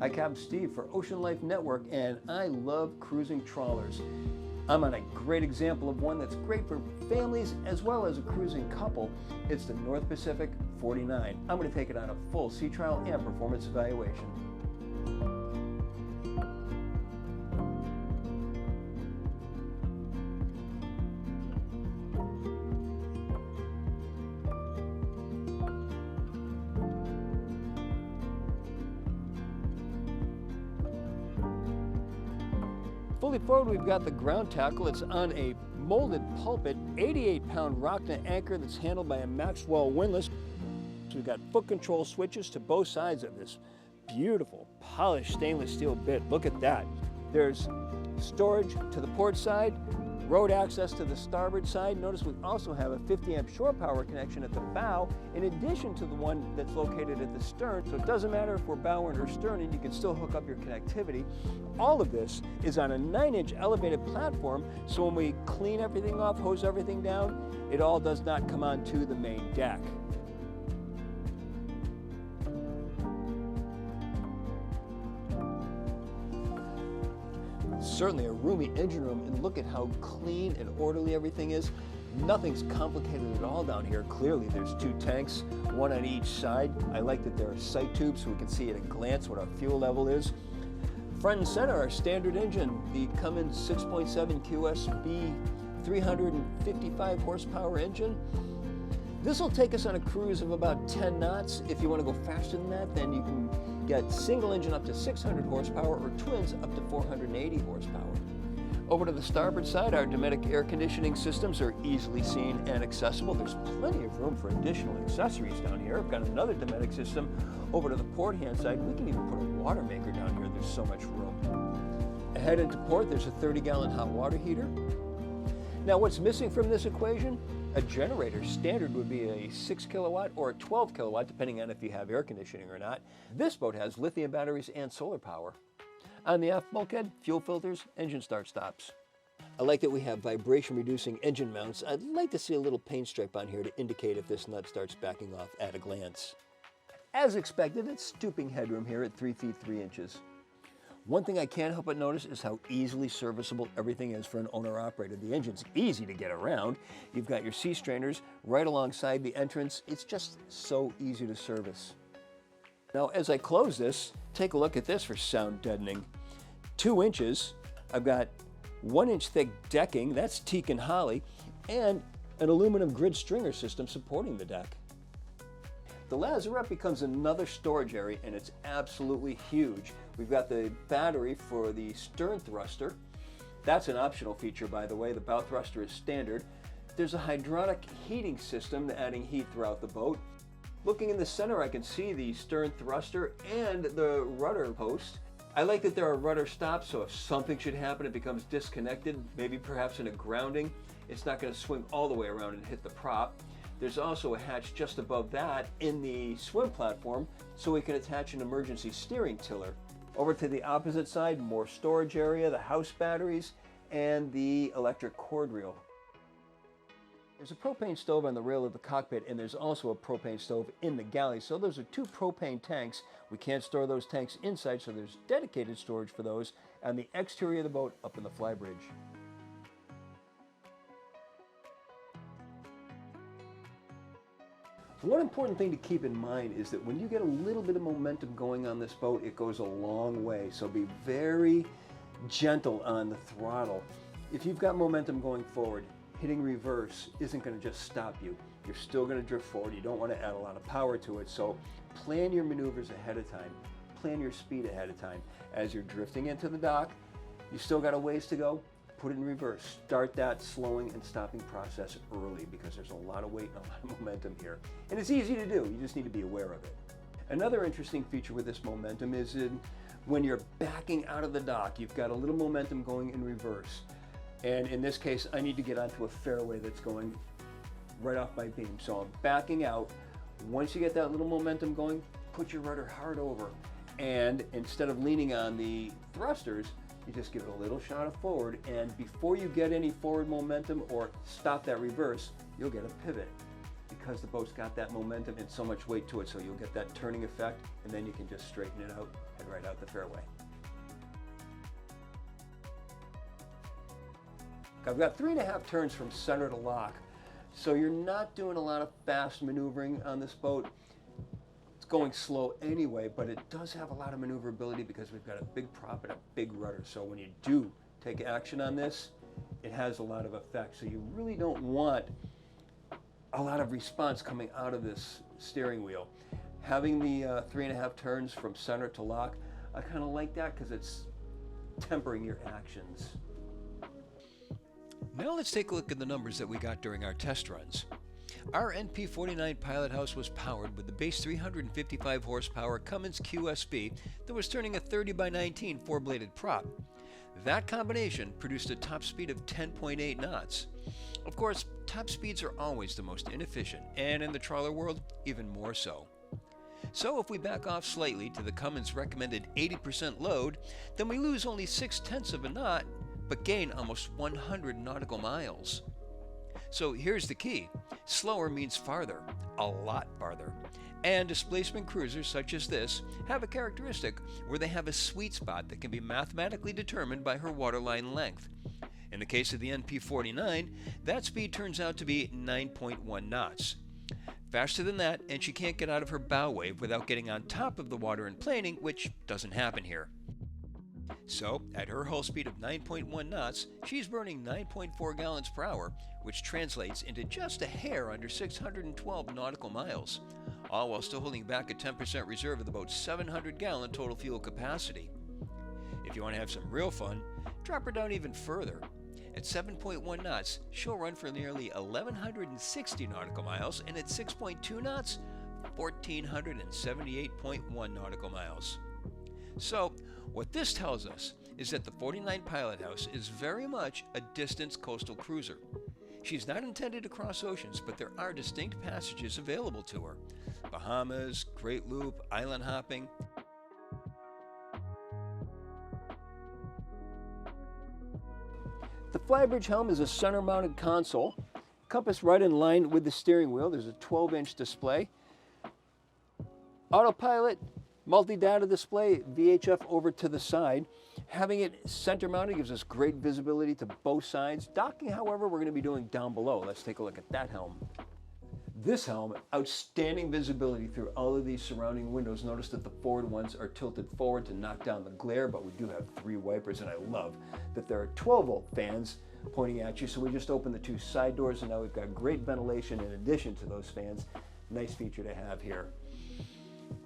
Hi, Capt Steve for Ocean Life Network, and I love cruising trawlers. I'm on a great example of one that's great for families as well as a cruising couple. It's the North Pacific 49. I'm going to take it on a full sea trial and performance evaluation. Fully forward, we've got the ground tackle. It's on a molded pulpit, 88-pound rocknet anchor that's handled by a Maxwell windlass. So we've got foot control switches to both sides of this beautiful polished stainless steel bit. Look at that. There's storage to the port side, road access to the starboard side. Notice we also have a 50-amp shore power connection at the bow, in addition to the one that's located at the stern. So it doesn't matter if we're bowing or sterning, you can still hook up your connectivity. All of this is on a 9-inch elevated platform, so when we clean everything off, hose everything down, it all does not come onto the main deck. Certainly a roomy engine room, and look at how clean and orderly everything is. Nothing's complicated at all down here. Clearly there's 2 tanks, one on each side. I like that there are sight tubes so we can see at a glance what our fuel level is. Front and center, our standard engine, the Cummins 6.7 QSB 355 horsepower engine. This will take us on a cruise of about 10 knots. If you want to go faster than that, then you can get single engine up to 600 horsepower or twins up to 480 horsepower. Over to the starboard side, our Dometic air conditioning systems are easily seen and accessible. There's plenty of room for additional accessories down here. I've got another Dometic system over to the port hand side. We can even put a water maker down here. There's so much room. Ahead into port, there's a 30-gallon hot water heater. Now, what's missing from this equation? A generator. Standard would be a 6 kilowatt or a 12 kilowatt, depending on if you have air conditioning or not. This boat has lithium batteries and solar power. On the aft bulkhead, fuel filters, engine start stops. I like that we have vibration reducing engine mounts. I'd like to see a little paint stripe on here to indicate if this nut starts backing off at a glance. As expected, it's stooping headroom here at 3 feet 3 inches. One thing I can't help but notice is how easily serviceable everything is for an owner-operator. The engine's easy to get around. You've got your sea strainers right alongside the entrance. It's just so easy to service. Now, as I close this, take a look at this for sound deadening. 2 inches, I've got 1-inch thick decking, that's teak and holly, and an aluminum grid stringer system supporting the deck. The lazarette becomes another storage area, and it's absolutely huge. We've got the battery for the stern thruster. That's an optional feature, by the way. The bow thruster is standard. There's a hydronic heating system adding heat throughout the boat. Looking in the center, I can see the stern thruster and the rudder post. I like that there are rudder stops, so if something should happen, it becomes disconnected, maybe perhaps in a grounding, it's not going to swing all the way around and hit the prop. There's also a hatch just above that in the swim platform, so we can attach an emergency steering tiller. Over to the opposite side, more storage area, the house batteries, and the electric cord reel. There's a propane stove on the rail of the cockpit, and there's also a propane stove in the galley. So those are 2 propane tanks. We can't store those tanks inside, so there's dedicated storage for those on the exterior of the boat up in the Flybridge. One important thing to keep in mind is that when you get a little bit of momentum going on this boat, it goes a long way. So be very gentle on the throttle. If you've got momentum going forward, hitting reverse isn't going to just stop you. You're still going to drift forward. You don't want to add a lot of power to it. So plan your maneuvers ahead of time. Plan your speed ahead of time. As you're drifting into the dock, you still got a ways to go. Put it in reverse. Start that slowing and stopping process early because there's a lot of weight and a lot of momentum here. And it's easy to do. You just need to be aware of it. Another interesting feature with this momentum is when you're backing out of the dock, you've got a little momentum going in reverse. And in this case, I need to get onto a fairway that's going right off my beam. So I'm backing out. Once you get that little momentum going, put your rudder hard over. And instead of leaning on the thrusters, you just give it a little shot of forward, and before you get any forward momentum or stop that reverse, you'll get a pivot because the boat's got that momentum and so much weight to it, so you'll get that turning effect, and then you can just straighten it out and right out the fairway. I've got 3.5 turns from center to lock, so you're not doing a lot of fast maneuvering on this boat. It's going slow anyway, but it does have a lot of maneuverability because we've got a big prop and a big rudder. So when you do take action on this, it has a lot of effect. So you really don't want a lot of response coming out of this steering wheel. Having the 3.5 turns from center to lock, I kind of like that because it's tempering your actions. Now let's take a look at the numbers that we got during our test runs. Our NP49 Pilothouse was powered with the base 355 horsepower Cummins QSV that was turning a 30/19 four-bladed prop. That combination produced a top speed of 10.8 knots. Of course, top speeds are always the most inefficient, and in the trawler world, even more so. So if we back off slightly to the Cummins recommended 80% load, then we lose only 0.6 of a knot, but gain almost 100 nautical miles. So here's the key. Slower means farther, a lot farther. And displacement cruisers such as this have a characteristic where they have a sweet spot that can be mathematically determined by her waterline length. In the case of the NP49, that speed turns out to be 9.1 knots. Faster than that, and she can't get out of her bow wave without getting on top of the water and planing, which doesn't happen here. So, at her hull speed of 9.1 knots, she's burning 9.4 gallons per hour, which translates into just a hair under 612 nautical miles, all while still holding back a 10% reserve of the boat's 700-gallon total fuel capacity. If you want to have some real fun, drop her down even further. At 7.1 knots, she'll run for nearly 1,160 nautical miles, and at 6.2 knots, 1,478.1 nautical miles. So, what this tells us is that the 49 Pilothouse is very much a distance coastal cruiser. She's not intended to cross oceans, but there are distinct passages available to her. Bahamas, Great Loop, island hopping. The Flybridge helm is a center-mounted console, compass right in line with the steering wheel. There's a 12-inch display. Autopilot, multi-data display, VHF over to the side. Having it center-mounted gives us great visibility to both sides. Docking, however, we're going to be doing down below. Let's take a look at that helm. This helm, outstanding visibility through all of these surrounding windows. Notice that the forward ones are tilted forward to knock down the glare, but we do have 3 wipers, and I love that there are 12-volt fans pointing at you. So we just opened the 2 side doors, and now we've got great ventilation in addition to those fans. Nice feature to have here.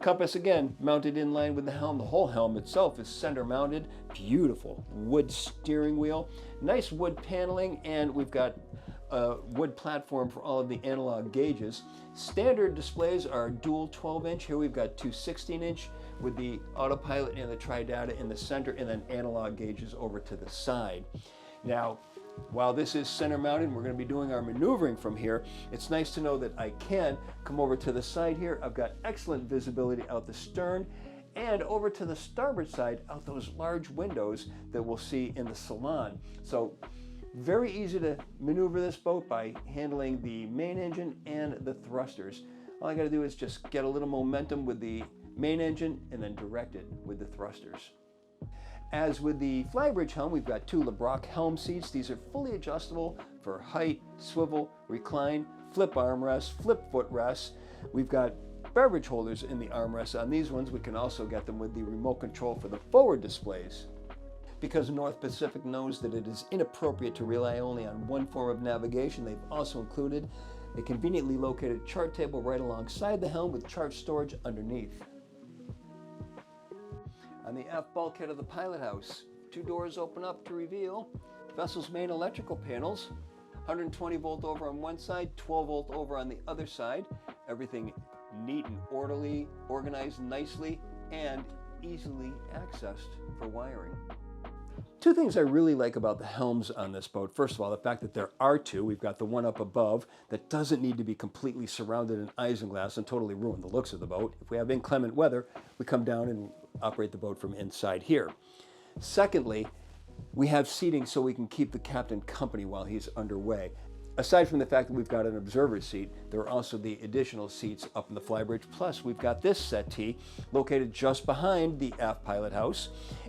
Compass, again, mounted in line with the helm. The whole helm itself is center mounted. Beautiful wood steering wheel. Nice wood paneling, and we've got a wood platform for all of the analog gauges. Standard displays are dual 12-inch. Here we've got 2 16-inch with the autopilot and the tri-data in the center, and then analog gauges over to the side. Now, while this is center mounted, we're going to be doing our maneuvering from here. It's nice to know that I can come over to the side here. I've got excellent visibility out the stern, and over to the starboard side out those large windows that we'll see in the salon. So very easy to maneuver this boat by handling the main engine and the thrusters. All I got to do is just get a little momentum with the main engine and then direct it with the thrusters. As with the Flybridge helm, we've got 2 LeBrock helm seats. These are fully adjustable for height, swivel, recline, flip armrests, flip footrests. We've got beverage holders in the armrests on these ones. We can also get them with the remote control for the forward displays. Because North Pacific knows that it is inappropriate to rely only on one form of navigation, they've also included a conveniently located chart table right alongside the helm with chart storage underneath. On the aft bulkhead of the Pilothouse, 2 doors open up to reveal vessel's main electrical panels, 120 volt over on one side, 12 volt over on the other side. Everything neat and orderly, organized nicely, and easily accessed for wiring. 2 things I really like about the helms on this boat. First of all, the fact that there are 2. We've got the one up above that doesn't need to be completely surrounded in isinglass and totally ruin the looks of the boat. If we have inclement weather, we come down and operate the boat from inside here. Secondly, we have seating so we can keep the captain company while he's underway. Aside from the fact that we've got an observer seat, there are also the additional seats up in the Flybridge. Plus, we've got this settee located just behind the aft pilot house,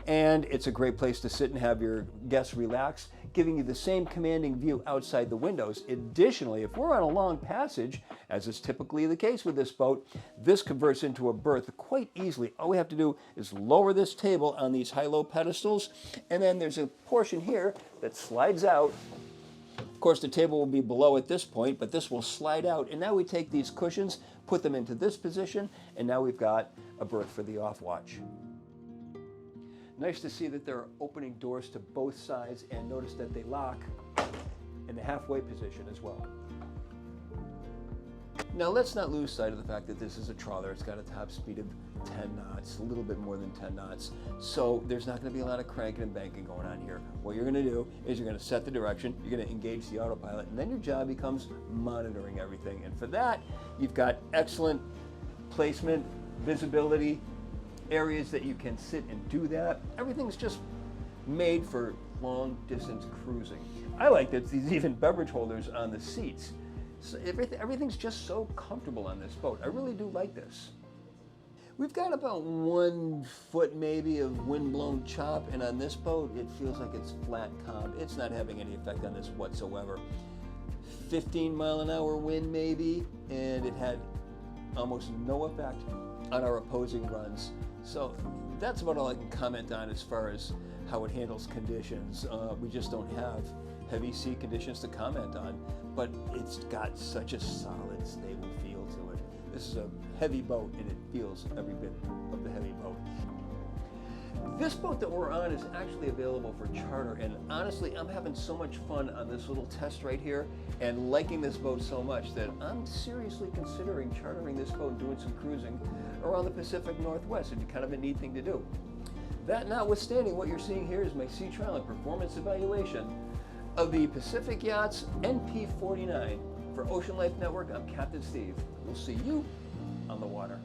and it's a great place to sit and have your guests relax, giving you the same commanding view outside the windows. Additionally, if we're on a long passage, as is typically the case with this boat, this converts into a berth quite easily. All we have to do is lower this table on these high-low pedestals, and then there's a portion here that slides out. Of course, the table will be below at this point, but this will slide out. And now we take these cushions, put them into this position, and now we've got a berth for the off watch. Nice to see that there are opening doors to both sides, and notice that they lock in the halfway position as well. Now let's not lose sight of the fact that this is a trawler. It's got a top speed of 10 knots, a little bit more than 10 knots. So there's not going to be a lot of cranking and banking going on here. What you're going to do is you're going to set the direction, you're going to engage the autopilot, and then your job becomes monitoring everything. And for that, you've got excellent placement, visibility, areas that you can sit and do that. Everything's just made for long distance cruising. I like that there's even beverage holders on the seats. So everything's just so comfortable on this boat. I really do like this. We've got about 1 foot maybe of windblown chop, and on this boat it feels like it's flat calm. It's not having any effect on this whatsoever. 15-mile-an-hour wind maybe, and it had almost no effect on our opposing runs. So that's about all I can comment on as far as how it handles conditions. We just don't have heavy sea conditions to comment on, but it's got such a solid, stable feel to it. This is a heavy boat, and it feels every bit of the heavy boat. This boat that we're on is actually available for charter, and honestly, I'm having so much fun on this little test right here and liking this boat so much that I'm seriously considering chartering this boat and doing some cruising around the Pacific Northwest. It'd be kind of a neat thing to do. That notwithstanding, what you're seeing here is my sea trial and performance evaluation of the Pacific Yachts NP49. For Ocean Life Network, I'm Captain Steve. We'll see you on the water.